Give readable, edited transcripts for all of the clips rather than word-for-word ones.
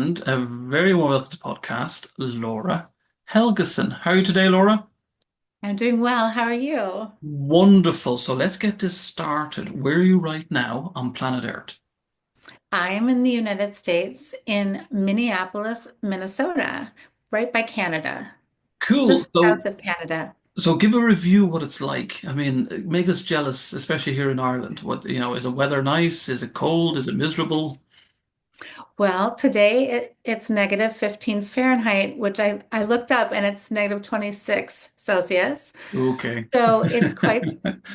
and a very warm welcome to the podcast, Laura Helgeson. How are you today, Laura? I'm doing well. How are you? Wonderful. So let's get this started. Where are you right now on planet Earth? I am in the United States in Minneapolis, Minnesota, right by Canada, Cool. just south of Canada. So give a review what it's like. I mean, make us jealous, especially here in Ireland. Is the weather nice? Is it cold? Is it miserable? Well, today it's negative 15 Fahrenheit, which I looked up and it's negative 26 Celsius. Okay. So it's quite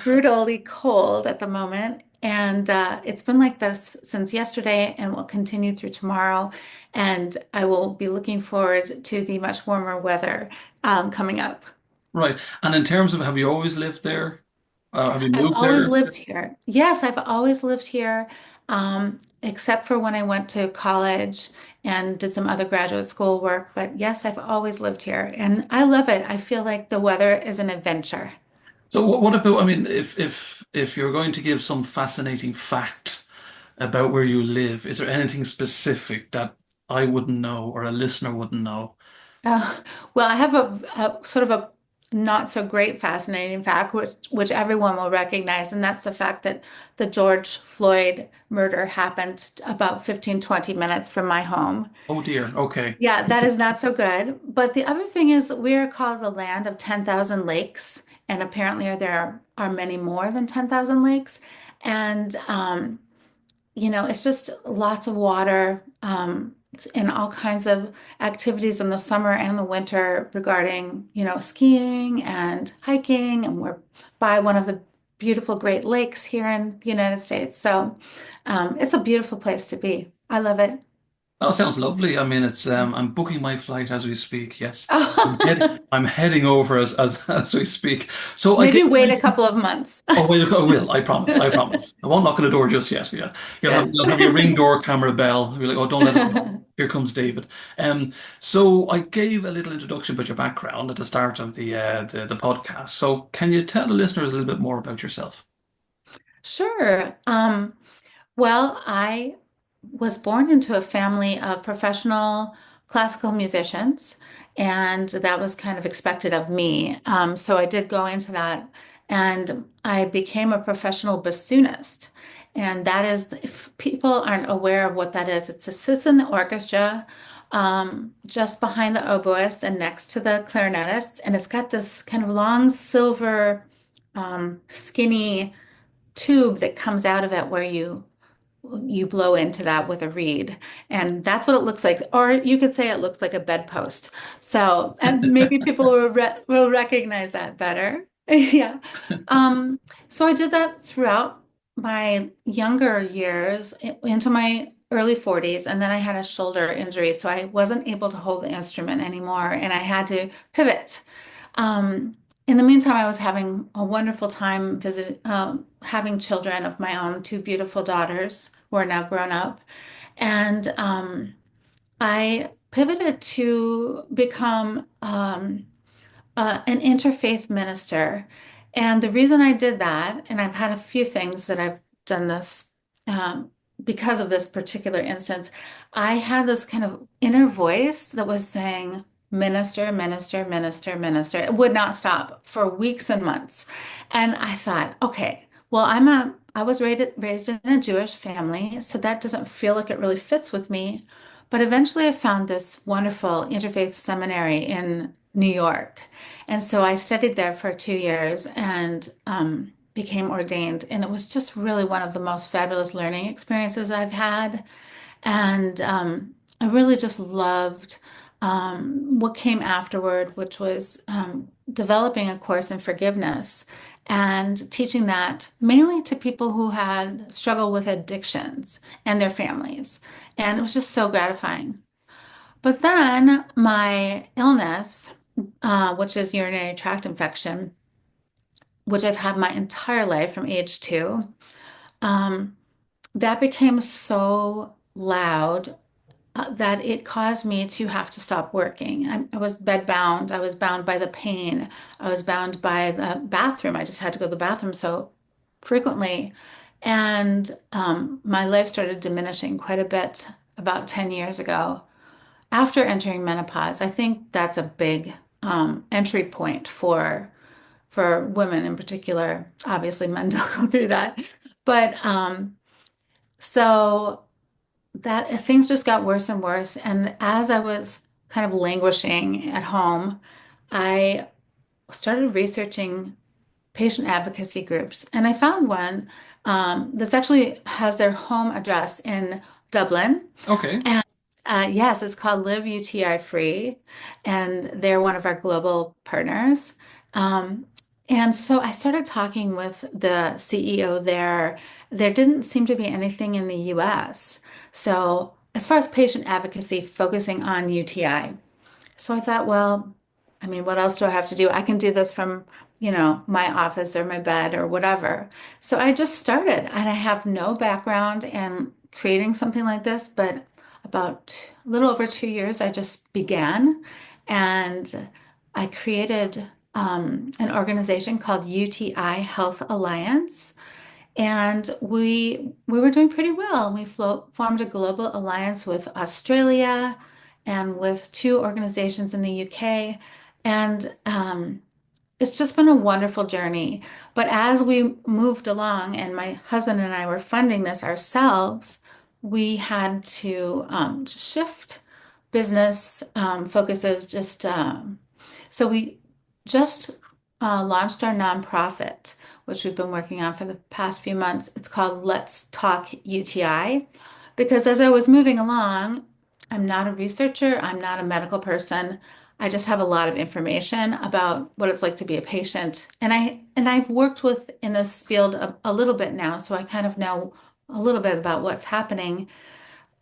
brutally cold at the moment. And it's been like this since yesterday and will continue through tomorrow. And I will be looking forward to the much warmer weather coming up. Right. And in terms of, have you always lived there? Have you I've moved always there? lived here. Yes, I've always lived here, except for when I went to college and did some other graduate school work. But yes, I've always lived here and I love it. I feel like the weather is an adventure. So what about, I mean, if you're going to give some fascinating fact about where you live, is there anything specific that I wouldn't know or a listener wouldn't know? Uh, well, I have a sort of a not so great fascinating fact, which everyone will recognize, and that's the fact that the George Floyd murder happened about 15, 20 minutes from my home. Oh dear. Okay. Yeah, that is not so good. But the other thing is we are called the land of 10,000 lakes, and apparently there are many more than 10,000 lakes. And it's just lots of water, and all kinds of activities in the summer and the winter regarding, skiing and hiking. And we're by one of the beautiful Great Lakes here in the United States. So it's a beautiful place to be. I love it. Oh, sounds lovely. I mean, it's I'm booking my flight as we speak. Yes. Oh, I'm heading over as as we speak. So I maybe gave wait a couple of months. Oh, wait, I will. I promise. I promise. I won't knock on the door just yet. Yeah, Good. you'll have your ring door camera bell. You're like, oh, don't let it go. Here comes David. So I gave a little introduction about your background at the start of the podcast. So can you tell the listeners a little bit more about yourself? Sure. Well, I was born into a family of professional classical musicians, and that was kind of expected of me. So I did go into that, and I became a professional bassoonist. And that is, if people aren't aware of what that is, it sits in the orchestra, just behind the oboist and next to the clarinetist. And it's got this kind of long silver, skinny tube that comes out of it where you blow into that with a reed. And that's what it looks like. Or you could say it looks like a bedpost. So, and maybe people will recognize that better. Yeah. So I did that throughout my younger years into my early 40s. And then I had a shoulder injury. So I wasn't able to hold the instrument anymore. And I had to pivot. In the meantime, I was having a wonderful time having children of my own, two beautiful daughters who are now grown up. And I pivoted to become an interfaith minister. And the reason I did that, and I've had a few things that I've done this um, because of this particular instance, I had this kind of inner voice that was saying, minister, minister, minister, minister. It would not stop for weeks and months. And I thought, okay, well, I was raised in a Jewish family, so that doesn't feel like it really fits with me. But eventually I found this wonderful interfaith seminary in New York. And so I studied there for 2 years and became ordained. And it was just really one of the most fabulous learning experiences I've had. And I really just loved what came afterward, which was developing a course in forgiveness and teaching that mainly to people who had struggled with addictions and their families. And it was just so gratifying. But then my illness, which is urinary tract infection, which I've had my entire life from age 2, um, that became so loud that it caused me to have to stop working. I was bedbound. I was bound by the pain. I was bound by the bathroom. I just had to go to the bathroom so frequently. And my life started diminishing quite a bit about 10 years ago. after entering menopause. I think that's a big entry point for women in particular. Obviously, men don't go through that. But so that things just got worse and worse. And as I was kind of languishing at home, I started researching patient advocacy groups. And I found one that's actually has their home address in Dublin. Okay. And yes, it's called Live UTI Free, and they're one of our global partners. Um, and so I started talking with the CEO there. There didn't seem to be anything in the US. So, as far as patient advocacy, focusing on UTI. So I thought, well, I mean, what else do I have to do? I can do this from, my office or my bed or whatever. So I just started, and I have no background in creating something like this, but about a little over 2 years, I just began, and I created an organization called UTI Health Alliance. And we were doing pretty well. We formed a global alliance with Australia and with two organizations in the UK. And it's just been a wonderful journey. But as we moved along, and my husband and I were funding this ourselves, we had to shift business focuses. So we just launched our nonprofit, which we've been working on for the past few months. It's called Let's Talk UTI, because as I was moving along, I'm not a researcher, I'm not a medical person. I just have a lot of information about what it's like to be a patient. And I've worked with in this field a little bit now, so I kind of know a little bit about what's happening.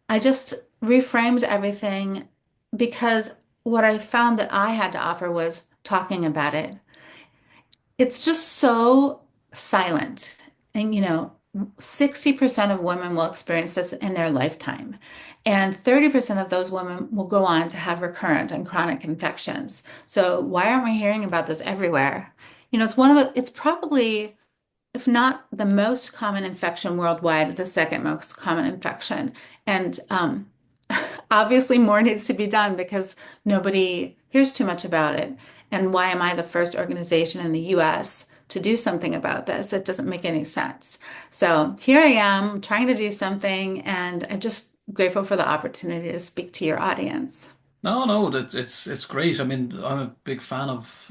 I just reframed everything because what I found that I had to offer was talking about it. It's just so silent. And 60% of women will experience this in their lifetime. And 30% of those women will go on to have recurrent and chronic infections. So why aren't we hearing about this everywhere? It's probably, if not the most common infection worldwide, the second most common infection. And obviously, more needs to be done because nobody hears too much about it. And why am I the first organization in the US to do something about this? It doesn't make any sense. So here I am trying to do something, and I'm just grateful for the opportunity to speak to your audience. No, no, it's great. I mean, I'm a big fan of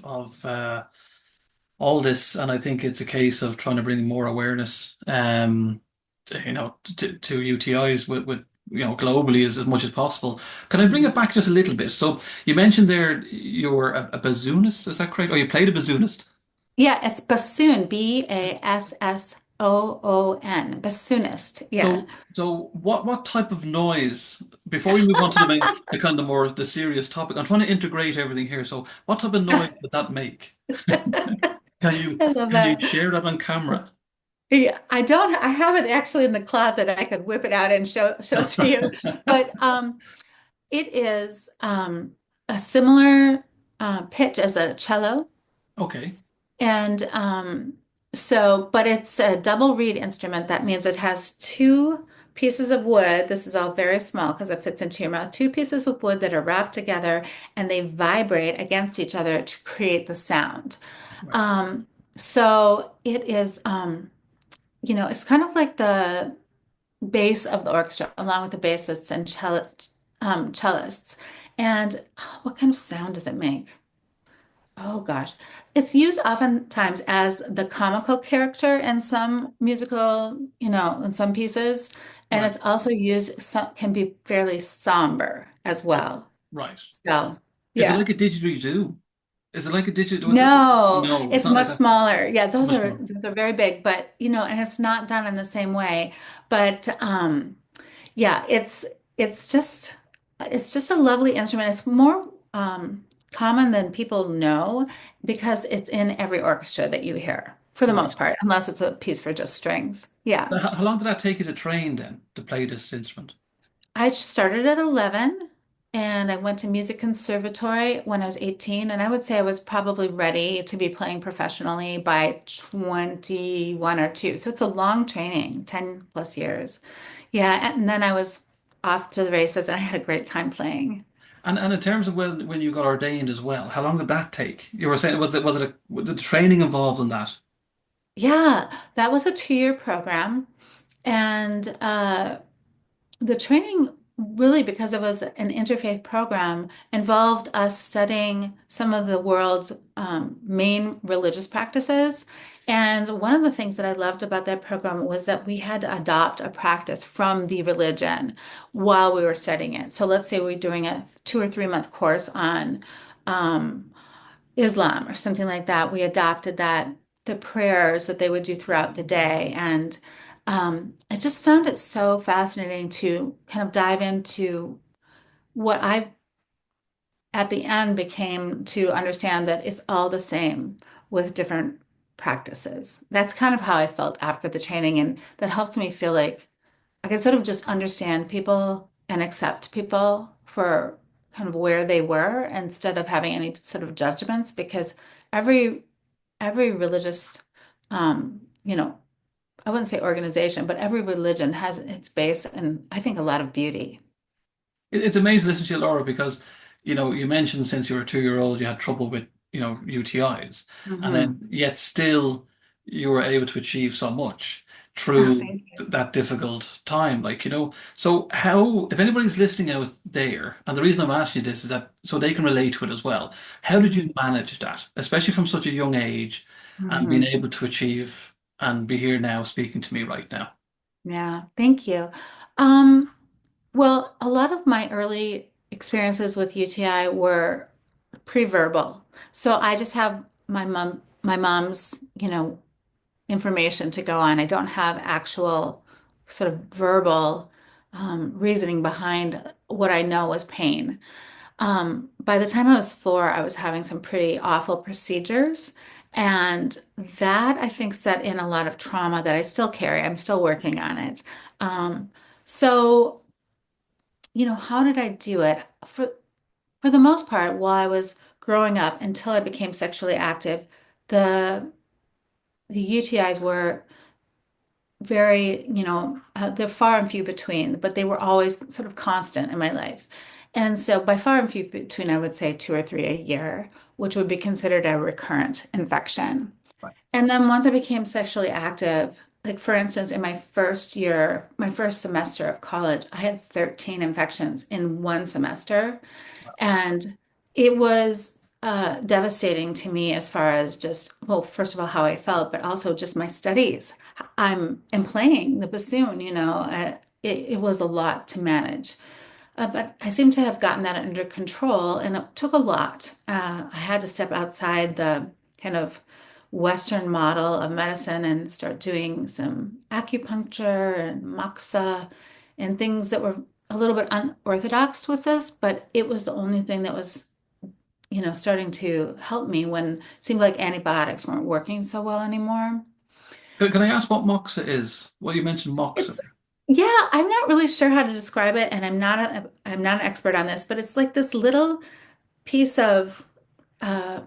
all this, and I think it's a case of trying to bring more awareness, to UTIs with globally as much as possible. Can I bring it back just a little bit? So you mentioned there you were a bassoonist, is that correct? Or you played a bassoonist? Yeah, it's bassoon, Bassoon, bassoonist. Yeah. So what type of noise, before we move on to the kind of more the serious topic, I'm trying to integrate everything here. So what type of noise would that make? Can you I love can you that. share that on camera? Yeah, I have it actually in the closet. I could whip it out and show to you. But it is a similar pitch as a cello. Okay, And but it's a double reed instrument. That means it has two pieces of wood. This is all very small because it fits into your mouth. Two pieces of wood that are wrapped together, and they vibrate against each other to create the sound. right. Um, so it is, it's kind of like the bass of the orchestra, along with the bassists and cellists. And what kind of sound does it make? Oh gosh. It's used oftentimes as the comical character in some musical, in some pieces. And Right. it's also can be fairly somber as well. Right. So, Is it yeah. like a didgeridoo? Is it like a didgeridoo? No, No, it's it's not like much that. smaller. Yeah, those Much are more. those are very big, but and it's not done in the same way. But yeah, it's just a lovely instrument. It's more common than people know because it's in every orchestra that you hear for the Right. most part, unless it's a piece for just strings. Yeah. How long did that take you to train then to play this instrument? I started at 11 and I went to music conservatory when I was 18, and I would say I was probably ready to be playing professionally by 21 or 2. So it's a long training, 10 plus years. Yeah, and then I was off to the races and I had a great time playing. And in terms of when you got ordained as well, how long did that take? You were saying was the training involved in that? Yeah, that was a 2-year program. And the training really, because it was an interfaith program, involved us studying some of the world's main religious practices. And one of the things that I loved about that program was that we had to adopt a practice from the religion while we were studying it. So let's say we're doing a 2 or 3 month course on um, Islam or something like that. We adopted that, the prayers that they would do throughout the day. And I just found it so fascinating to kind of dive into what I, at the end, became to understand that it's all the same with different practices. That's kind of how I felt after the training. And that helped me feel like I could sort of just understand people and accept people for kind of where they were instead of having any sort of judgments because every religious you know, I wouldn't say organization, but every religion has its base and I think a lot of beauty. It's amazing listening to you, Laura, because you mentioned since you were a 2 year old you had trouble with UTIs, and Hmm. then yet still you were able to achieve so much Oh, through thank you. that difficult time. So how if anybody's listening out there, and the reason I'm asking you this is that so they can relate to it as well. How did you manage that, especially from such a young age, and being Hmm. able to achieve and be here now speaking to me right now? Yeah, thank you. Um, well, a lot of my early experiences with UTI were pre-verbal. So I just have my mom's, information to go on. I don't have actual sort of verbal reasoning behind what I know was pain. By the time I was 4, I was having some pretty awful procedures. And that I think set in a lot of trauma that I still carry. I'm still working on it. Um, so, how did I do it? For the most part, while I was growing up until I became sexually active, the the UTIs were very, they're far and few between, but they were always sort of constant in my life. And so by far and few between, I would say 2 or 3 a year, which would be considered a recurrent infection. Right. And then once I became sexually active, like for instance, in my first year, my first semester of college, I had 13 infections in one semester. And it was devastating to me as far as just, well, first of all, how I felt, but also just my studies. I'm playing the bassoon, it was a lot to manage. But I seem to have gotten that under control, and it took a lot. I had to step outside the kind of Western model of medicine and start doing some acupuncture and moxa and things that were a little bit unorthodox with this, but it was the only thing that was, starting to help me when it seemed like antibiotics weren't working so well anymore. Can I ask what moxa is? Well, you mentioned moxa. It's Yeah, I'm not really sure how to describe it, and I'm not an expert on this, but it's like this little piece of uh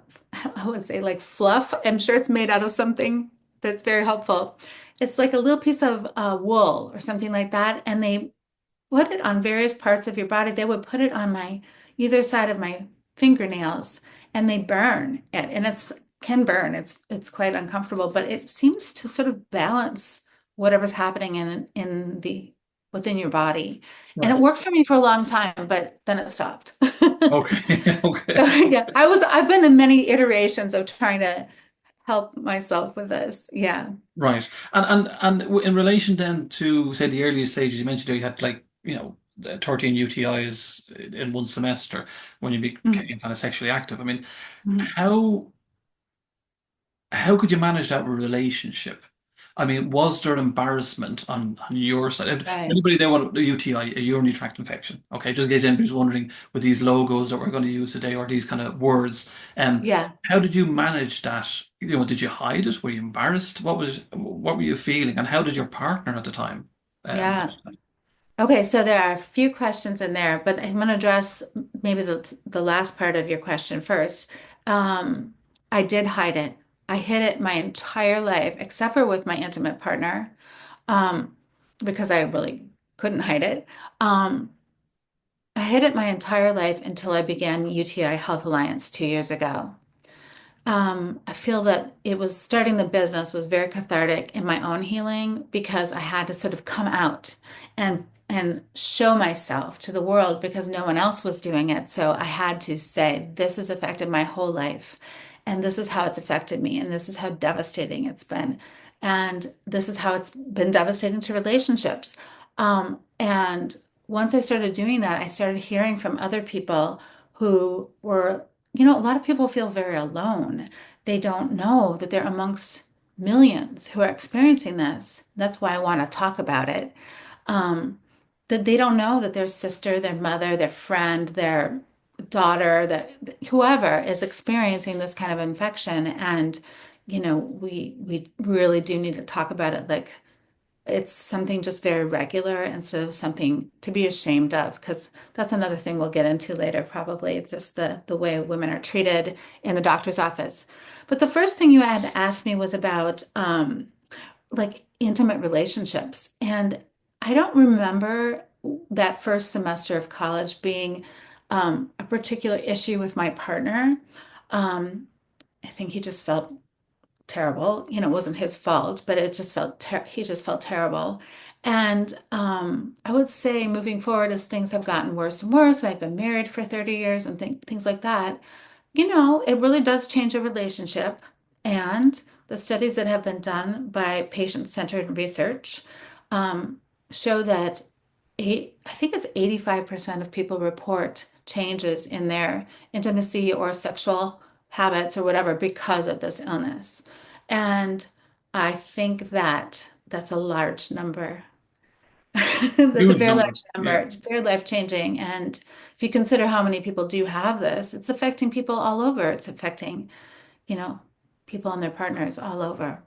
I would say like fluff. I'm sure it's made out of something that's very helpful. It's like a little piece of wool or something like that, and they put it on various parts of your body. They would put it on my either side of my fingernails and they burn it. And it's can burn. It's quite uncomfortable, but it seems to sort of balance whatever's happening in the within your body. And it Right. worked for me for a long time, but then it stopped. Okay. So, Okay. yeah, I've been in many iterations of trying to help myself with this. Yeah. Right. And in relation then to say the earliest stages, you mentioned there you had 13 UTIs in one semester when you became kind of sexually active. I mean, Mhm. how could you manage that relationship? I mean, was there embarrassment on your side? And Right. anybody there want a UTI, a urinary tract infection? Okay, just in case anybody's wondering with these logos that we're going to use today or these kind of words, Yeah. how did you manage that? Did you hide it? Were you embarrassed? What were you feeling? And how did your partner at the time Yeah. manage that? Okay, so there are a few questions in there, but I'm going to address maybe the last part of your question first. Um, I did hide it. I hid it my entire life, except for with my intimate partner, um, because I really couldn't hide it. Um, I hid it my entire life until I began UTI Health Alliance 2 years ago. I feel that it was starting the business was very cathartic in my own healing because I had to sort of come out and show myself to the world because no one else was doing it. So I had to say, this has affected my whole life, and this is how it's affected me, and this is how devastating it's been, and this is how it's been devastating to relationships. And once I started doing that, I started hearing from other people who were a lot of people feel very alone. They don't know that they're amongst millions who are experiencing this. That's why I want to talk about it. Um, that they don't know that their sister, their mother, their friend, their daughter, that whoever is experiencing this kind of infection. And, we really do need to talk about it like it's something just very regular instead of something to be ashamed of, because that's another thing we'll get into later, probably, just the way women are treated in the doctor's office. But the first thing you had asked me was about like intimate relationships. And I don't remember that first semester of college being a particular issue with my partner. Um, I think he just felt terrible. It wasn't his fault, but it just he just felt terrible. And I would say moving forward, as things have gotten worse and worse, I've been married for 30 years and things like that, it really does change a relationship. And the studies that have been done by patient-centered research um, show that I think it's 85% of people report changes in their intimacy or sexual habits or whatever because of this illness. And I think that that's a large number. That's a Huge very number. large Yeah. number. It's very life-changing. And if you consider how many people do have this, it's affecting people all over. It's affecting, you know, people and their partners all over.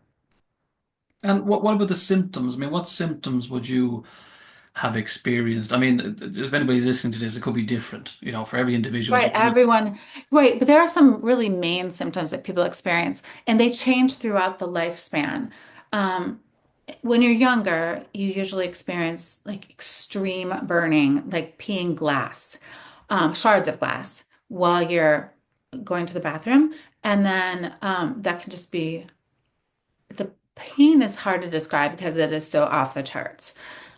And what about the symptoms? I mean, what symptoms would you have experienced? I mean, if anybody's listening to this, it could be different, for every individual. Right, everyone, right. But there are some really main symptoms that people experience, and they change throughout the lifespan. Um, when you're younger, you usually experience like extreme burning, like peeing glass, shards of glass while you're going to the bathroom. And then that can just be the pain is hard to describe because it is so off the charts.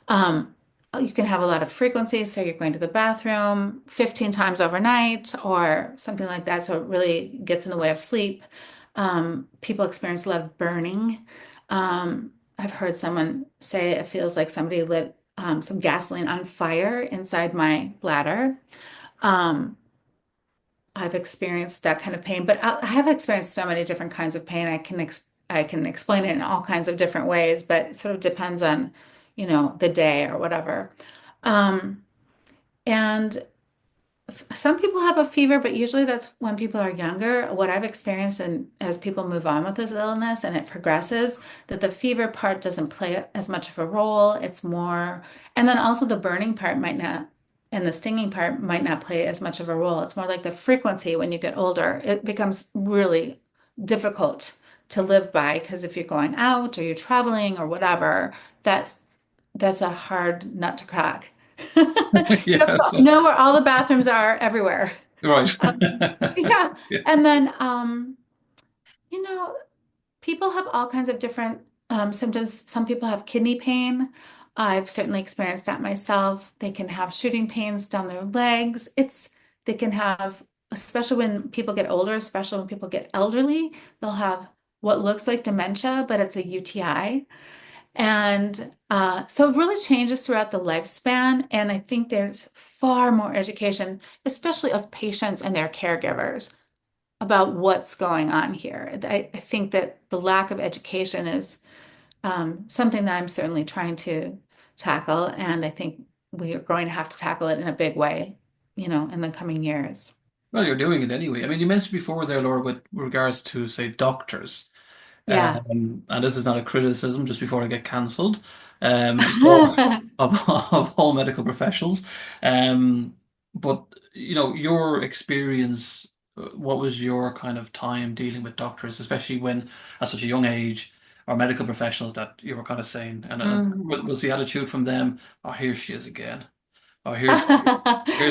Um, you can have a lot of frequency, so you're going to the bathroom 15 times overnight or something like that. So it really gets in the way of sleep. People experience a lot of burning. I've heard someone say it feels like somebody lit some gasoline on fire inside my bladder. Um, I've experienced that kind of pain, but I have experienced so many different kinds of pain. I can explain it in all kinds of different ways, but it sort of depends on, the day or whatever. Um, and some people have a fever, but usually that's when people are younger. What I've experienced, and as people move on with this illness and it progresses, that the fever part doesn't play as much of a role. It's more, and then also the burning part might not, and the stinging part might not play as much of a role. It's more like the frequency when you get older. It becomes really difficult to live by because if you're going out or you're traveling or whatever, that's a hard nut to crack. You have Yeah. to So, know where all the bathrooms are everywhere. right. Yeah. Yeah. And then, you know, people have all kinds of different symptoms. Some people have kidney pain. I've certainly experienced that myself. They can have shooting pains down their legs. They can have, especially when people get older, especially when people get elderly, they'll have what looks like dementia, but it's a UTI. And so it really changes throughout the lifespan. And I think there's far more education, especially of patients and their caregivers, about what's going on here. I think that the lack of education is something that I'm certainly trying to tackle. And I think we are going to have to tackle it in a big way, in the coming years. Well, you're doing it anyway. I mean, you mentioned before there, Laura, with regards to, say, doctors. Yeah. And this is not a criticism, just before I get cancelled. So of, of all medical professionals. Um, but your experience, what was your kind of time dealing with doctors, especially when at such a young age, or medical professionals that you were kind of saying, and Mhm. was the attitude from them, oh, here she is again. Oh, here's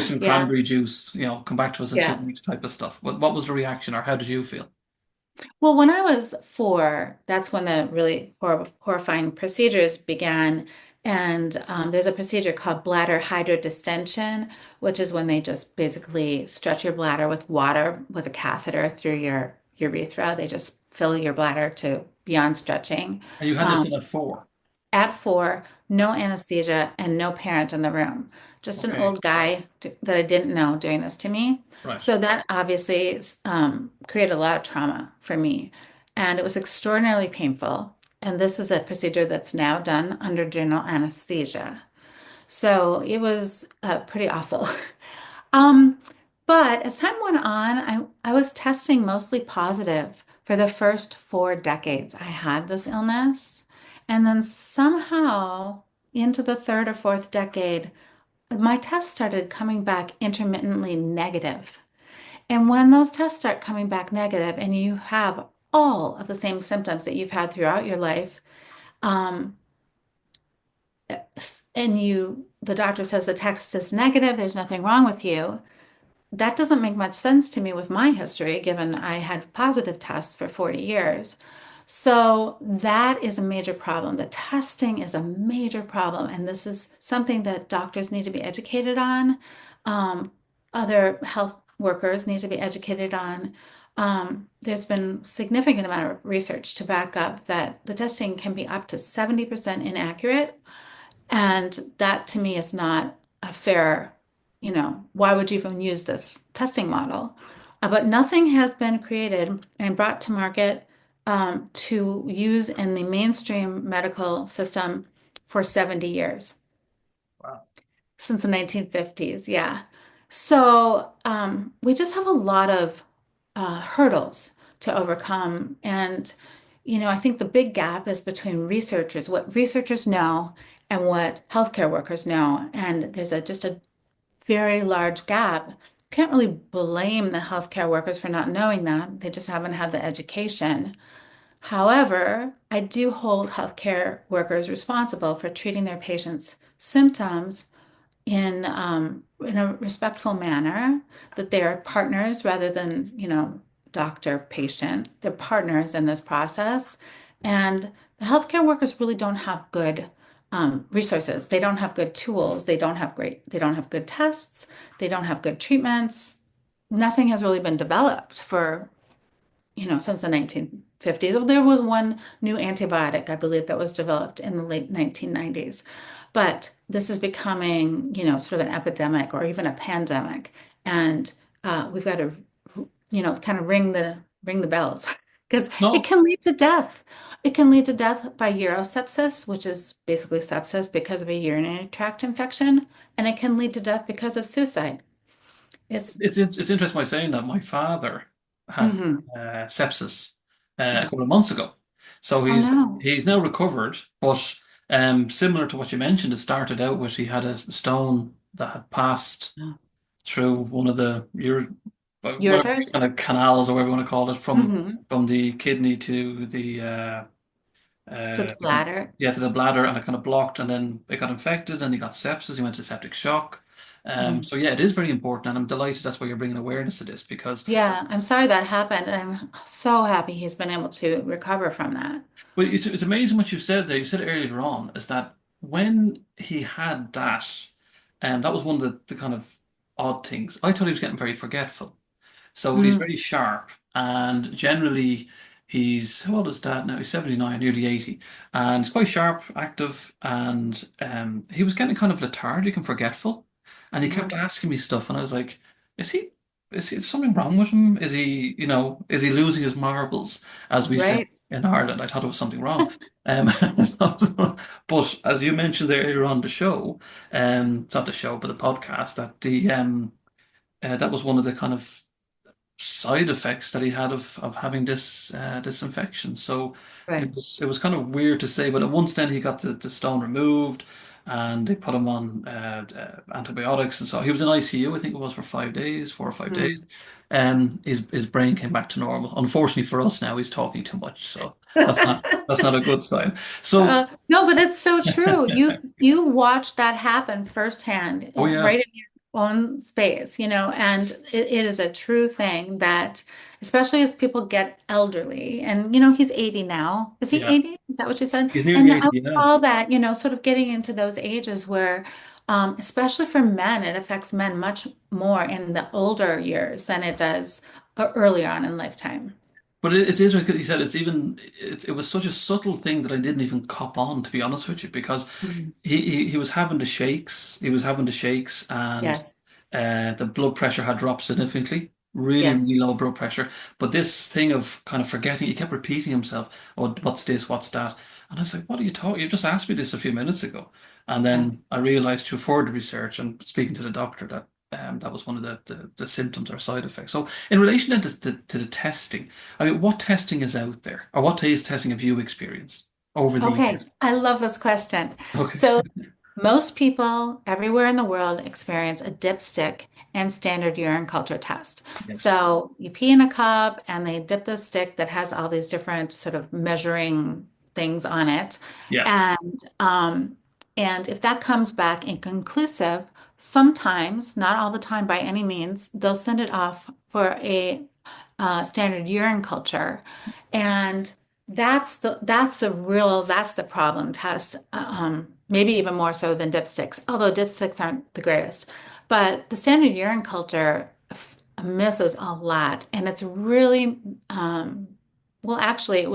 some Yeah, cranberry juice, come back to us in two yeah. weeks type of stuff. What was the reaction or how did you feel? Well, when I was 4, that's when the really horrifying procedures began. And there's a procedure called bladder hydrodistension, which is when they just basically stretch your bladder with water with a catheter through your urethra. They just fill your bladder to beyond stretching. And you had this Um, in at 4. at 4, no anesthesia and no parent in the room. Just an Okay. old guy that I didn't know doing this to me. Right. So that obviously created a lot of trauma for me. And it was extraordinarily painful. And this is a procedure that's now done under general anesthesia. So it was pretty awful. Um, but as time went on, I was testing mostly positive for the first 4 decades. I had this illness. And then somehow into the third or fourth decade, my tests started coming back intermittently negative. And when those tests start coming back negative and you have all of the same symptoms that you've had throughout your life, um, and the doctor says the test is negative, there's nothing wrong with you. That doesn't make much sense to me with my history, given I had positive tests for 40 years. So that is a major problem. The testing is a major problem, and this is something that doctors need to be educated on. Um, Other health workers need to be educated on. There's been significant amount of research to back up that the testing can be up to 70% inaccurate and that to me is not a fair, why would you even use this testing model? But nothing has been created and brought to market to use in the mainstream medical system for 70 years, Wow. since the 1950s. Yeah. So we just have a lot of hurdles to overcome. And, I think the big gap is between researchers, what researchers know and what healthcare workers know. And there's just a very large gap. Can't really blame the healthcare workers for not knowing that. They just haven't had the education. However, I do hold healthcare workers responsible for treating their patients' symptoms in a respectful manner, that they're partners rather than, doctor patient. They're partners in this process. And the healthcare workers really don't have good resources. They don't have good tools. They don't have good tests. They don't have good treatments. Nothing has really been developed for since the 1950s. There was one new antibiotic, I believe, that was developed in the late 1990s. But this is becoming, sort of an epidemic or even a pandemic. And we've got to, kind of ring the bells because it No, can lead to death. It can lead to death by urosepsis, which is basically sepsis because of a urinary tract infection, and it can lead to death because of suicide. It's it's interesting by saying that my father had mhm. sepsis a Yeah. couple of months ago. So Oh no. he's now recovered, but similar to what you mentioned, it started out with he had a stone that had passed through one of the whatever Ureters? kind of canals or whatever you want to call it Hmm. from the kidney to the To the bladder. yeah, to the bladder, and it kind of blocked, and then it got infected, and he got sepsis. He went to septic shock. Mm. So yeah, it is very important, and I'm delighted that's why you're bringing awareness to this because, Yeah, I'm sorry that happened, and I'm so happy he's been able to recover from that. well, it's amazing what you said there. You said earlier on is that when he had that, and that was one of the kind of odd things. I thought he was getting very forgetful. So he's Mm. very sharp, and generally he's how old is Dad now? He's 79, nearly 80, and he's quite sharp, active, and he was getting kind of lethargic and forgetful, and he kept Mhm. asking me stuff, and I was like, is he? Is something wrong with him? Is he losing his marbles, as we say Right. in Ireland? I thought it was something wrong. Um, but as you mentioned earlier on the show, it's not the show, but the podcast, that was one of the kind of side effects that he had of having this infection. So Right. it was kind of weird to say, but at once then he got the stone removed, and they put him on antibiotics, and so he was in ICU. I think it was for 5 days, 4 or 5 days. Mm. His brain came back to normal. Unfortunately for us now, he's talking too much, so that's not a good sign. So, No, but it's so true. You watch that happen firsthand, oh yeah, right in your own space, and it is a true thing that, especially as people get elderly, and he's 80 now. Is he yeah, 80? Is that what you said? he's nearly And I 80. would Yeah. call that, sort of getting into those ages where, especially for men, it affects men much more in the older years than it does earlier on in lifetime. But it's interesting because you said it was such a subtle thing that I didn't even cop on, to be honest with you, because Mhm. he was having the shakes. He was having the shakes, and Yes, the blood pressure had dropped significantly. Really, yes. really low blood pressure. But this thing of kind of forgetting, he kept repeating himself. Oh, what's this? What's that? And I was like, what are you talking? You just asked me this a few minutes ago. And Yeah. then I realized through further research and speaking to the doctor that that was one of the symptoms or side effects. So in relation then to the testing, I mean, what testing is out there? Or what taste testing have you experienced over the Okay, years? I love this question. Okay. So, most people everywhere in the world experience a dipstick and standard urine culture test. Yes. So, you pee in a cup and they dip the stick that has all these different sort of measuring things on it. Yeah. And and if that comes back inconclusive, sometimes, not all the time by any means, they'll send it off for a standard urine culture. And that's the problem test. Maybe even more so than dipsticks, although dipsticks aren't the greatest. But the standard urine culture misses a lot, and it's really well. Actually, it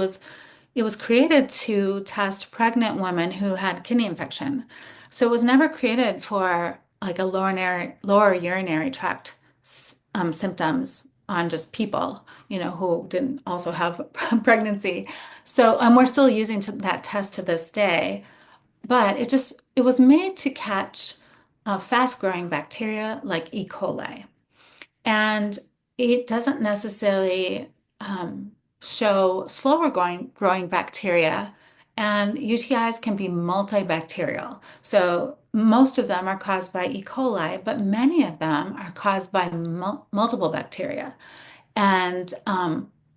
was created to test pregnant women who had kidney infection. So it was never created for like a lower urinary tract symptoms on just people, who didn't also have pregnancy. So we're still using that test to this day, but it was made to catch fast-growing bacteria like E. coli. And it doesn't necessarily show slower growing bacteria. And UTIs can be multibacterial. So most of them are caused by E. coli, but many of them are caused by multiple bacteria. And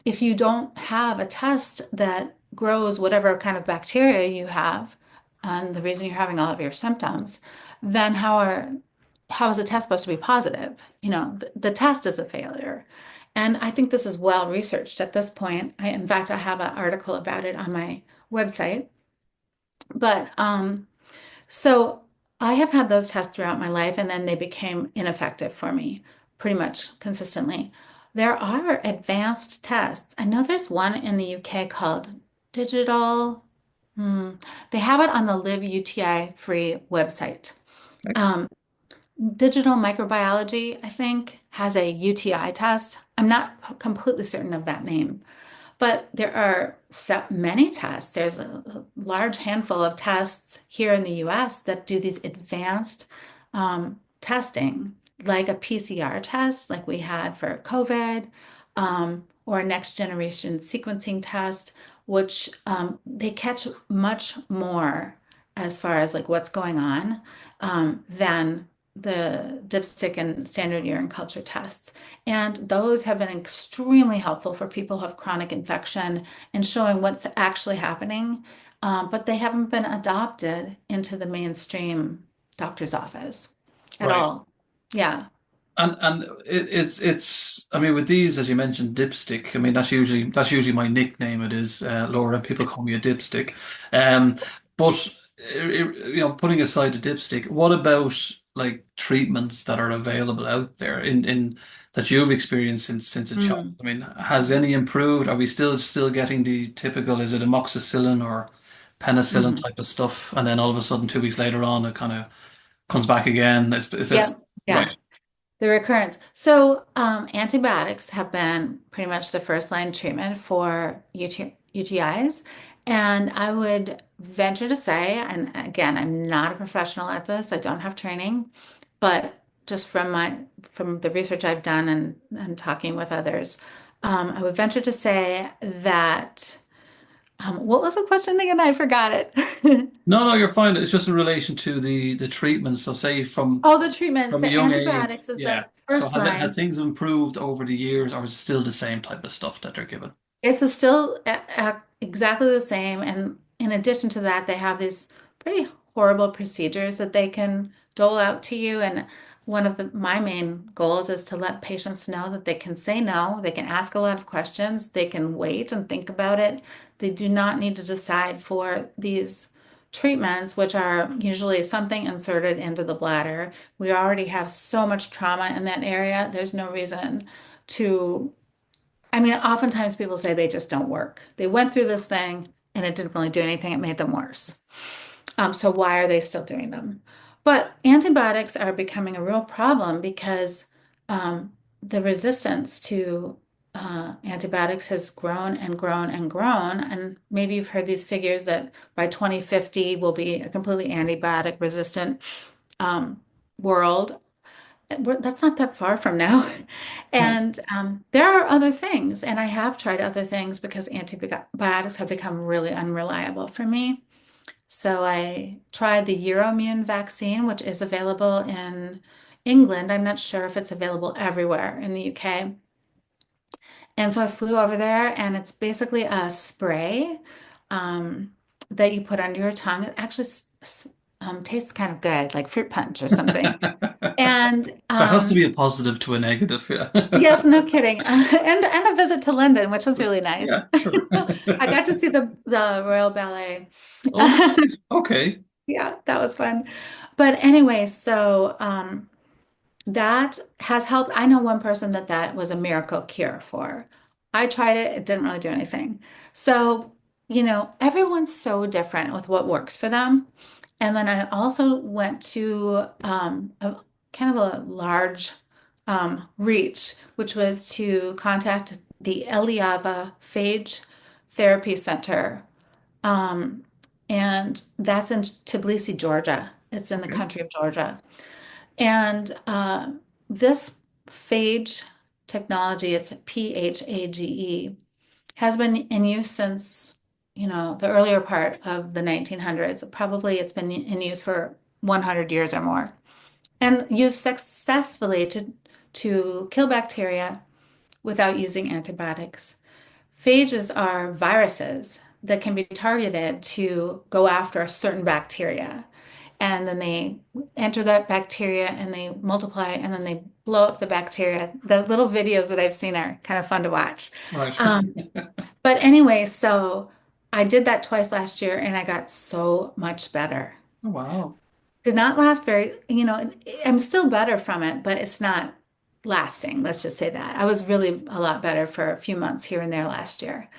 if you don't have a test that grows whatever kind of bacteria you have, and the reason you're having all of your symptoms, then how is the test supposed to be positive? The test is a failure. And I think this is well researched at this point. In fact, I have an article about it on my website. But so I have had those tests throughout my life, and then they became ineffective for me pretty much consistently. There are advanced tests. I know there's one in the UK called digital. Hmm, they have it on the Live UTI free website. Um, Digital microbiology, I think, has a UTI test. I'm not completely certain of that name. But there are many tests. There's a large handful of tests here in the US that do these advanced testing, like a PCR test, like we had for COVID, or a next generation sequencing test, which they catch much more as far as like what's going on than the dipstick and standard urine culture tests. And those have been extremely helpful for people who have chronic infection and showing what's actually happening. But they haven't been adopted into the mainstream doctor's office at Right. all. Yeah. And it's I mean with these as you mentioned dipstick, I mean that's usually my nickname. It is Laura. People call me a dipstick. Um, but putting aside the dipstick, what about like treatments that are available out there in that you've experienced since a child? Mm. I mean, has any improved? Are we still getting the typical? Is it amoxicillin or penicillin Mhm. type of stuff? And then all of a sudden, 2 weeks later on, it kind of comes back again. Is this Yep. Yeah. right? The recurrence. So, antibiotics have been pretty much the first line treatment for UTIs. And I would venture to say, and again, I'm not a professional at this, I don't have training, but just from the research I've done and talking with others, I would venture to say that What was the question again? I forgot it. No, no, you're fine. It's just in relation to the treatment. So say Oh, the treatments, from a the young age, antibiotics is yeah. the So first has line. things improved over the years, or is it still the same type of stuff that they're given? Still exactly the same. And in addition to that, they have these pretty horrible procedures that they can dole out to you. And one of my main goals is to let patients know that they can say no, they can ask a lot of questions, they can wait and think about it. They do not need to decide for these treatments, which are usually something inserted into the bladder. We already have so much trauma in that area. There's no reason to oftentimes people say they just don't work. They went through this thing and it didn't really do anything. It made them worse. So why are they still doing them? But antibiotics are becoming a real problem because the resistance to antibiotics has grown and grown and grown. And maybe you've heard these figures that by 2050 we'll be a completely antibiotic resistant world. That's not that far from now. Right. And there are other things, and I have tried other things because antibiotics have become really unreliable for me. So I tried the Euroimmune vaccine, which is available in England. I'm not sure if it's available everywhere in the UK. And so I flew over there, and it's basically a spray um, that you put under your tongue. It actually tastes kind of good, like fruit punch or something. And There has to be a positive to a negative, yeah. yes, no kidding. And a visit to London, which was really nice. Yeah, sure. I got to see the Royal Ballet. Oh, nice. Okay. Yeah, that was fun. But anyway, so that has helped. I know one person that was a miracle cure for. I tried it, it didn't really do anything. So, everyone's so different with what works for them. And then I also went to a kind of a large reach, which was to contact the Eliava Phage Therapy Center. Um, and that's in Tbilisi, Georgia. It's in the Okay. country of Georgia. And this phage technology, it's PHAGE, has been in use since, the earlier part of the 1900s. Probably it's been in use for 100 years or more, and used successfully to kill bacteria without using antibiotics. Phages are viruses that can be targeted to go after a certain bacteria. And then they enter that bacteria and they multiply and then they blow up the bacteria. The little videos that I've seen are kind of fun to watch. Right. Um, but anyway, so I did that twice last year and I got so much better. Oh, wow. Did not last I'm still better from it, but it's not lasting. Let's just say that. I was really a lot better for a few months here and there last year.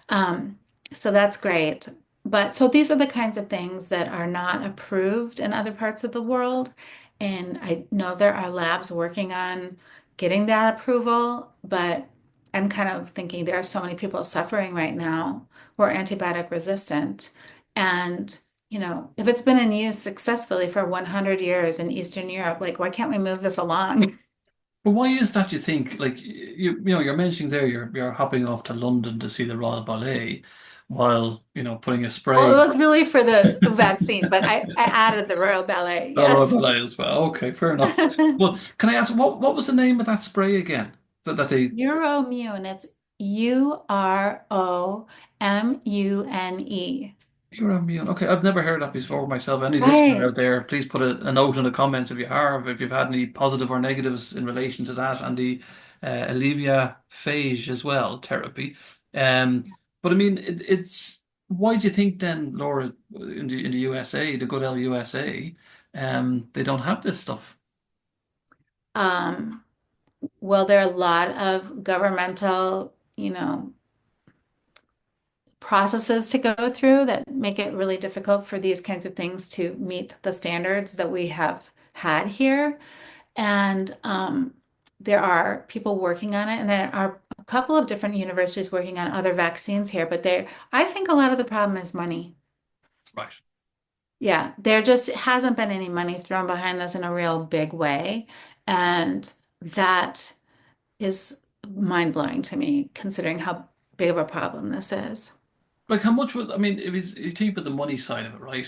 Um, so that's great. But so these are the kinds of things that are not approved in other parts of the world. And I know there are labs working on getting that approval, but I'm kind of thinking there are so many people suffering right now who are antibiotic resistant. And, if it's been in use successfully for 100 years in Eastern Europe, like, why can't we move this along? But why is that, you think? Like you're mentioning there, you're hopping off to London to see the Royal Ballet while, putting a Well, it spray. was really for the vaccine, but I added the Royal Ballet. Oh, Royal Yes. Ballet as well. Okay, fair enough. Well, can I ask what was the name of that spray again? That they Euromune. It's Uromune. You're immune. Okay, I've never heard that before myself. Any listener Right. out there, please put a note in the comments if you have, if you've had any positive or negatives in relation to that, and the Alivia phage as well therapy. But I mean, it's why do you think then, Laura, in the USA, the good old USA, they don't have this stuff, Um, well, there are a lot of governmental, processes to go through that make it really difficult for these kinds of things to meet the standards that we have had here. And there are people working on it, and there are a couple of different universities working on other vaccines here, but I think a lot of the problem is money. right? Yeah, there just hasn't been any money thrown behind this in a real big way. And that is mind-blowing to me, considering how big of a problem this is. like how much would I mean if you think about the money side of it, right?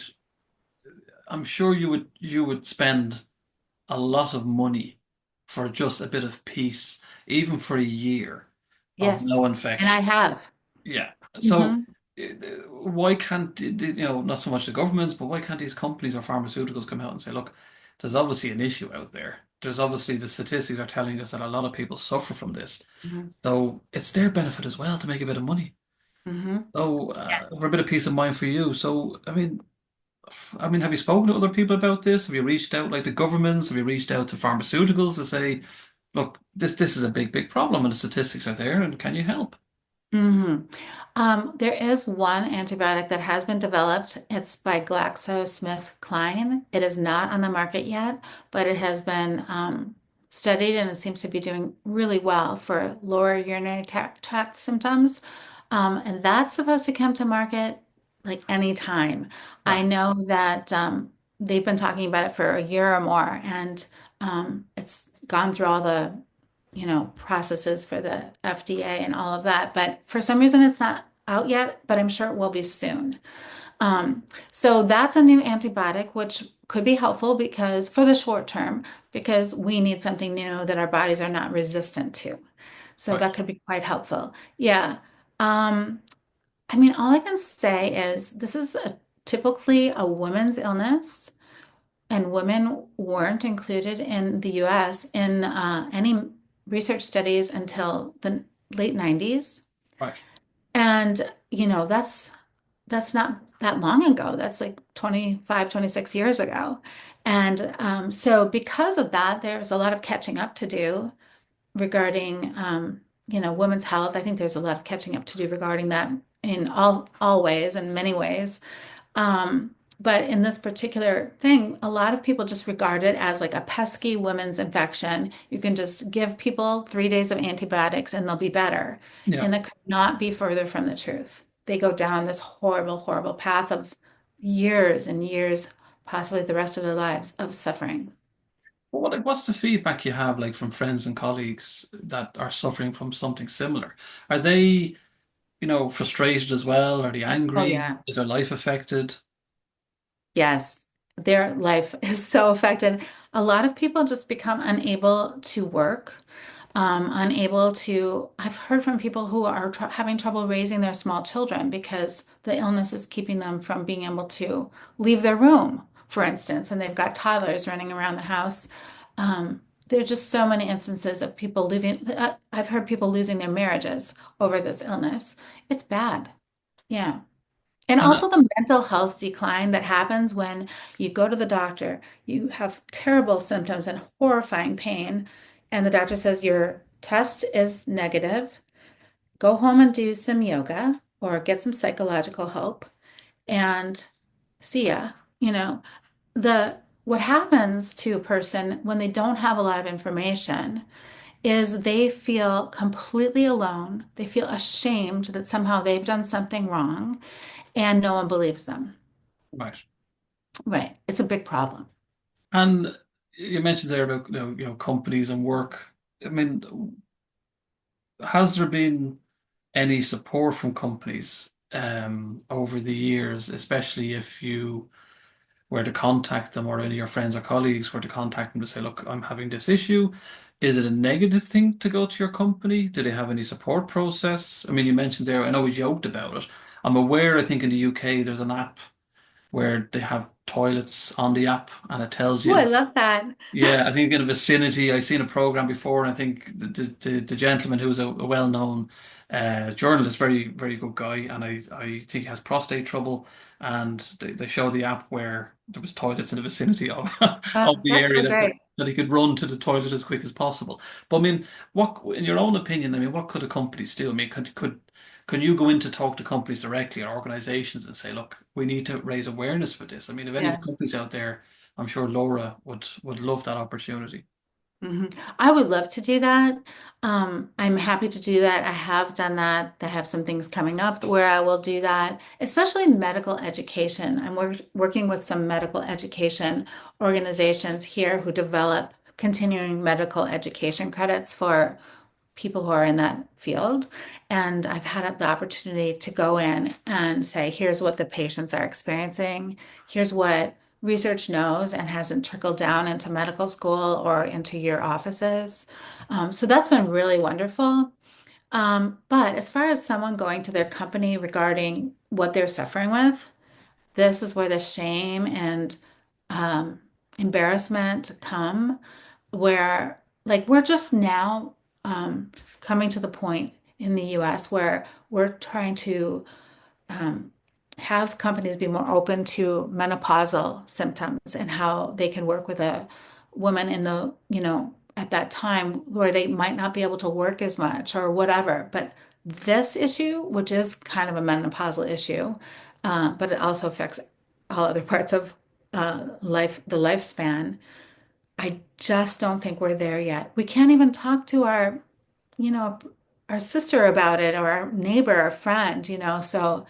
I'm sure you would spend a lot of money for just a bit of peace, even for a year of Yes. no And I infection. have. Yeah. So Hmm. why can't not so much the governments, but why can't these companies or pharmaceuticals come out and say, look, there's obviously an issue out there. There's obviously the statistics are telling us that a lot of people suffer from this. Hmm. So it's their benefit as well to make a bit of money. Hmm. So for a bit of peace of mind for you. So I mean, have you spoken to other people about this? Have you reached out, like the governments? Have you reached out to pharmaceuticals to say, look, this is a big, big problem, and the statistics are there, and can you help? Hmm. There is one antibiotic that has been developed. It's by GlaxoSmithKline. It is not on the market yet, but it has been studied and it seems to be doing really well for lower urinary tract symptoms. And that's supposed to come to market like any time. I Right. know that they've been talking about it for a year or more, and it's gone through all the processes for the FDA and all of that. But for some reason, it's not out yet, but I'm sure it will be soon. Um, so that's a new antibiotic, which could be helpful because for the short term, because we need something new that our bodies are not resistant to. So Right. that could be quite helpful. Yeah. Um, I mean, all I can say is this is typically a woman's illness and women weren't included in the US in any research studies until the late 90s. Right. And, that's not that long ago. That's like 25, 26 years ago. And so because of that, there's a lot of catching up to do regarding, women's health. I think there's a lot of catching up to do regarding that in all ways, in many ways. But in this particular thing, a lot of people just regard it as like a pesky women's infection. You can just give people 3 days of antibiotics and they'll be better. Yeah. And that could not be further from the truth. They go down this horrible, horrible path of years and years, possibly the rest of their lives of suffering. Well, what's the feedback you have, like from friends and colleagues that are suffering from something similar? Are they, frustrated as well? Are they Oh, angry? yeah. Is their life affected? Yes, their life is so affected. A lot of people just become unable to work, unable to. I've heard from people who are having trouble raising their small children because the illness is keeping them from being able to leave their room, for instance, and they've got toddlers running around the house. There are just so many instances of people leaving. I've heard people losing their marriages over this illness. It's bad. Yeah. And And also the mental health decline that happens when you go to the doctor, you have terrible symptoms and horrifying pain, and the doctor says your test is negative. Go home and do some yoga or get some psychological help and see ya. The what happens to a person when they don't have a lot of information is they feel completely alone. They feel ashamed that somehow they've done something wrong and no one believes them. right. Right. It's a big problem. And you mentioned there about companies and work. I mean, has there been any support from companies over the years, especially if you were to contact them or any of your friends or colleagues were to contact them to say, look, I'm having this issue. Is it a negative thing to go to your company? Do they have any support process? I mean, you mentioned there, I know we joked about it. I'm aware, I think in the UK, there's an app where they have toilets on the app and it tells Oh, I you. love that. Yeah, I think in a vicinity, I've seen a program before, and I think the gentleman who's a well-known journalist, very, very good guy, and I think he has prostate trouble, and they show the app where there was toilets in the vicinity of of the That's area so great. that he could run to the toilet as quick as possible. But I mean, what, in your own opinion, I mean, what could a company do? I mean, can you go in to talk to companies directly or organizations and say, look, we need to raise awareness for this? I mean, if any of Yeah. the companies out there, I'm sure Laura would love that opportunity. Hmm. I would love to do that. I'm happy to do that. I have done that. I have some things coming up where I will do that, especially in medical education. I'm working with some medical education organizations here who develop continuing medical education credits for people who are in that field. And I've had the opportunity to go in and say, here's what the patients are experiencing. Here's what research knows and hasn't trickled down into medical school or into your offices. So that's been really wonderful. But as far as someone going to their company regarding what they're suffering with, this is where the shame and um, embarrassment come, where like we're just now coming to the point in the US where we're trying to um, have companies be more open to menopausal symptoms and how they can work with a woman in the, at that time where they might not be able to work as much or whatever. But this issue, which is kind of a menopausal issue, but it also affects all other parts of life, the lifespan. I just don't think we're there yet. We can't even talk to you know, our sister about it or our neighbor or friend. So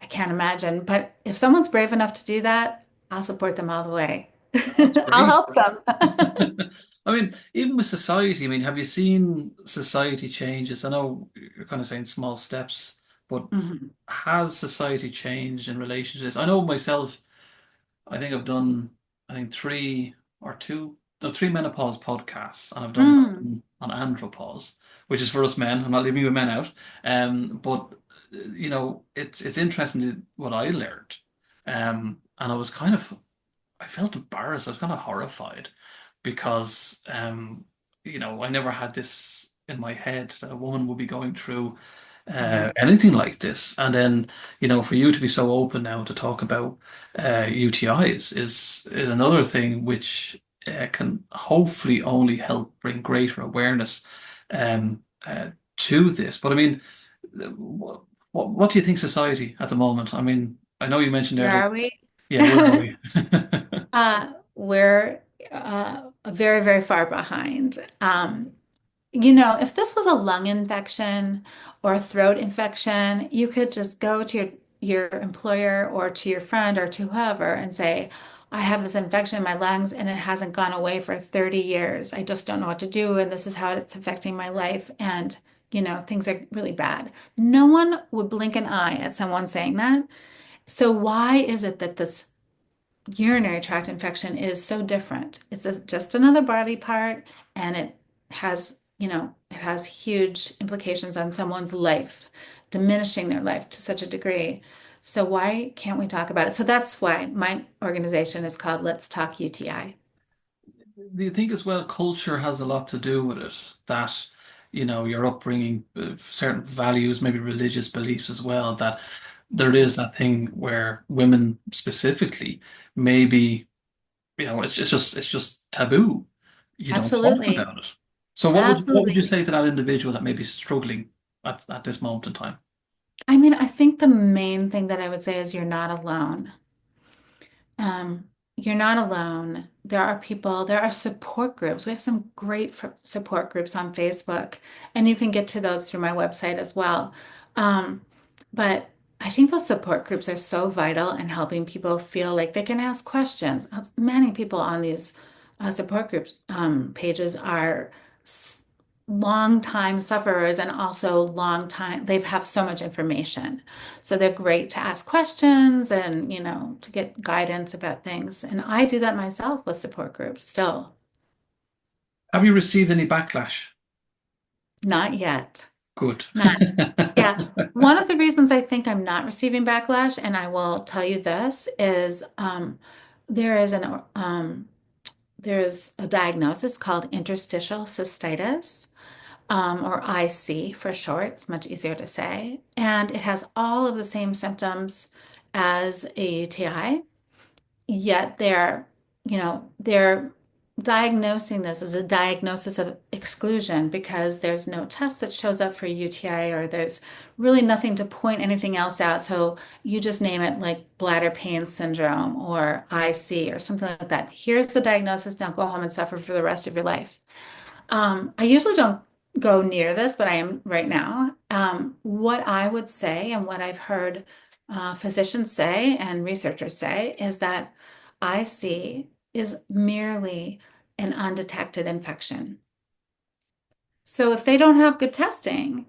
I can't imagine. But if someone's brave enough to do that, I'll support them all the way. That's I'll great. help them. I mean, even with society, I mean, have you seen society changes? I know you're kind of saying small steps, but Mhm. has society changed in relation to this? I know myself, I think I've done, I think three or two, no, three menopause podcasts, and I've done Mm. one on andropause, which is for us men. I'm not leaving you men out. But it's interesting what I learned. And I was kind of I felt embarrassed. I was kind of horrified because, I never had this in my head that a woman would be going through Mhm. anything like this. And then, for you to be so open now to talk about UTIs is another thing which can hopefully only help bring greater awareness to this. But I mean, what do you think society at the moment? I mean, I know you mentioned Where earlier, are we? yeah, where are we? We're very, very far behind. If this was a lung infection or a throat infection, you could just go to your employer or to your friend or to whoever and say, I have this infection in my lungs and it hasn't gone away for 30 years. I just don't know what to do, and this is how it's affecting my life. And, things are really bad. No one would blink an eye at someone saying that. So why is it that this urinary tract infection is so different? It's just another body part, and it has huge implications on someone's life, diminishing their life to such a degree. So why can't we talk about it? So that's why my organization is called Let's Talk UTI. Do you think as well culture has a lot to do with it? That, your upbringing, certain values, maybe religious beliefs as well, that there is that thing where women specifically, maybe, it's just taboo. You don't talk Absolutely. about it. So what would you Absolutely. say to that individual that may be struggling at this moment in time? I mean, I think the main thing that I would say is you're not alone. Um, you're not alone. There are support groups. We have some great support groups on Facebook, and you can get to those through my website as well. Um, but I think those support groups are so vital in helping people feel like they can ask questions. Many people on these support groups pages are long time sufferers and also long time, they have so much information. So they're great to ask questions and, to get guidance about things. And I do that myself with support groups still. Have you received any backlash? Not yet. Good. Not, yeah. One of the reasons I think I'm not receiving backlash, and I will tell you this, is there is there is a diagnosis called interstitial cystitis, or IC for short. It's much easier to say. And it has all of the same symptoms as a UTI, yet they're diagnosing this as a diagnosis of exclusion because there's no test that shows up for UTI, or there's really nothing to point anything else out. So you just name it like bladder pain syndrome or IC or something like that. Here's the diagnosis. Now go home and suffer for the rest of your life. I usually don't go near this, but I am right now. What I would say and what I've heard physicians say and researchers say is that IC is merely an undetected infection. So if they don't have good testing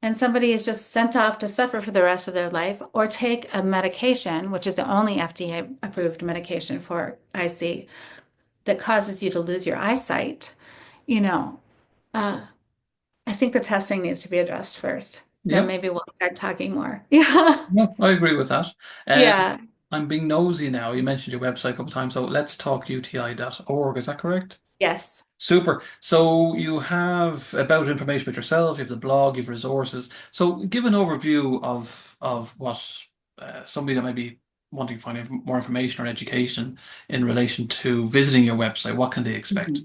and somebody is just sent off to suffer for the rest of their life or take a medication, which is the only FDA approved medication for IC that causes you to lose your eyesight, you know, uh, I think the testing needs to be addressed first. Then Yep. maybe we'll start talking more. Yeah. No, I agree with that. Yeah. I'm being nosy now. You mentioned your website a couple of times, so let's talk UTI.org. Is that correct? Yes. Super. So you have about information about yourself, you have the blog, you have resources. So give an overview of what somebody that might be wanting to find more information or education in relation to visiting your website. What can they expect?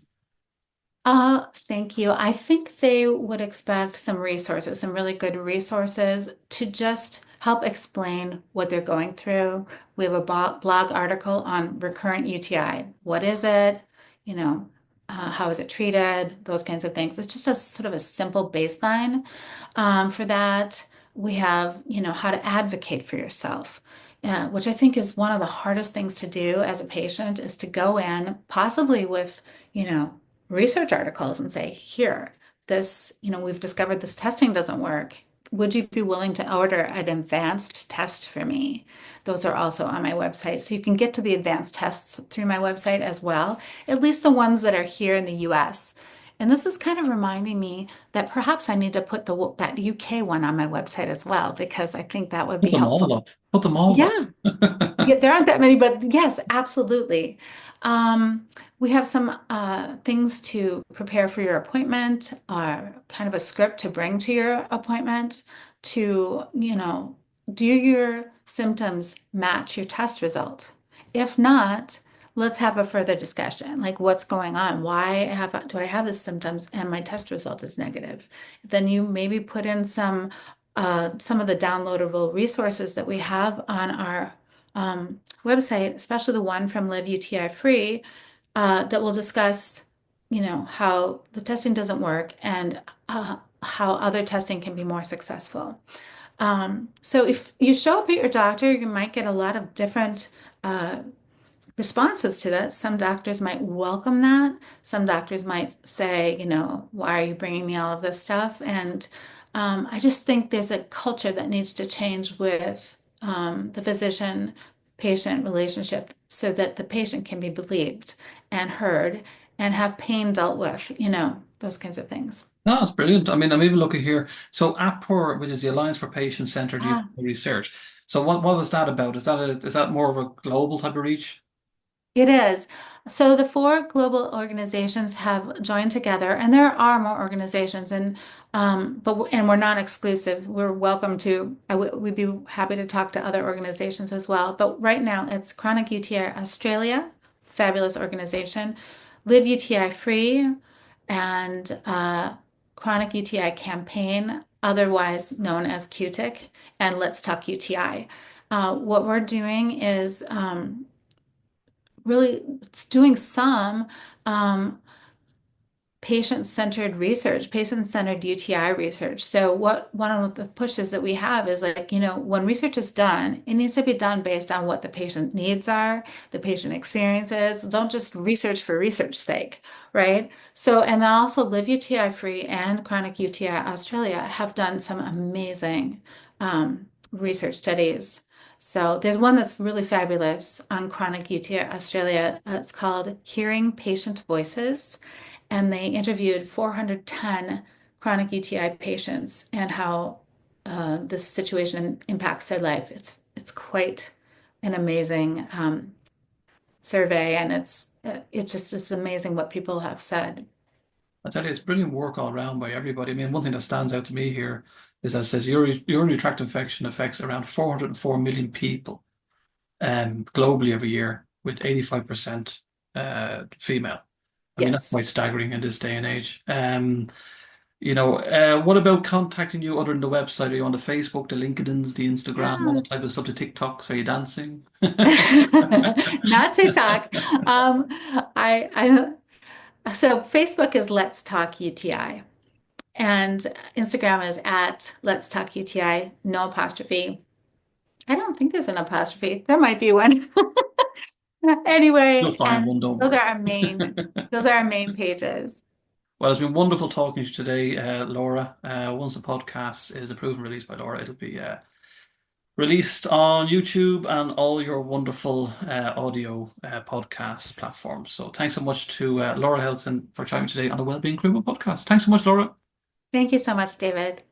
Mhm. Thank you. I think they would expect some resources, some really good resources to just help explain what they're going through. We have a blog article on recurrent UTI. What is it? You know, how is it treated? Those kinds of things. It's just a sort of a simple baseline. For that, we have, how to advocate for yourself. Which I think is one of the hardest things to do as a patient is to go in, possibly with, you know, research articles and say, here, we've discovered this testing doesn't work. Would you be willing to order an advanced test for me? Those are also on my website. So you can get to the advanced tests through my website as well, at least the ones that are here in the US. And this is kind of reminding me that perhaps I need to put that UK one on my website as well, because I think that would Put be them helpful. all up. Put them all Yeah. up. Yeah, there aren't that many, but yes, absolutely. Um, we have some things to prepare for your appointment, kind of a script to bring to your appointment to, do your symptoms match your test result? If not, let's have a further discussion. Like, what's going on? Do I have the symptoms and my test result is negative? Then you maybe put in some of the downloadable resources that we have on our website, especially the one from Live UTI Free, that will discuss, how the testing doesn't work and how other testing can be more successful. So if you show up at your doctor, you might get a lot of different uh, responses to that. Some doctors might welcome that. Some doctors might say, why are you bringing me all of this stuff? And I just think there's a culture that needs to change with the physician patient relationship so that the patient can be believed and heard and have pain dealt with, those kinds of things. No, that's brilliant. I mean, I'm even looking here. So APPOR, which is the Alliance for Patient-Centered Research. So what was that about? Is that more of a global type of reach? It is. So the four global organizations have joined together, and there are more organizations, and we're not exclusive. We're welcome to. We'd be happy to talk to other organizations as well. But right now, it's Chronic UTI Australia, fabulous organization, Live UTI Free, and Chronic UTI Campaign, otherwise known as QTIC, and Let's Talk UTI. What we're doing is really doing some um, patient-centered research, patient-centered UTI research. So one of the pushes that we have is like, when research is done, it needs to be done based on what the patient needs are, the patient experiences. Don't just research for research sake, right? So, and then also Live UTI Free and Chronic UTI Australia have done some amazing research studies. So there's one that's really fabulous on chronic UTI Australia. It's called Hearing Patient Voices, and they interviewed 410 chronic UTI patients and how this situation impacts their life. It's quite an amazing survey, and it's amazing what people have said. I tell you, it's brilliant work all around by everybody. I mean, one thing that stands out to me here is that it says urinary tract infection affects around 404 million people globally every year, with 85% female. I mean, that's Yes. quite staggering in this day and age. What about contacting you other than the website? Are you on the Facebook, the LinkedIn's, the Instagram, all Yeah. that type of stuff, the TikToks? Are you dancing? Not TikTok. Um, so Facebook is Let's Talk UTI, and Instagram is at Let's Talk UTI, no apostrophe. I don't think there's an apostrophe. There might be one. You'll Anyway, find and one, don't those are worry. our main, those are our main pages. Well, it's been wonderful talking to you today, Laura. Once the podcast is approved and released by Laura, it'll be released on YouTube and all your wonderful audio podcast platforms. So thanks so much to Laura Helgeson for joining me today on the Wellbeing Career World podcast. Thanks so much, Laura. Thank you so much, David.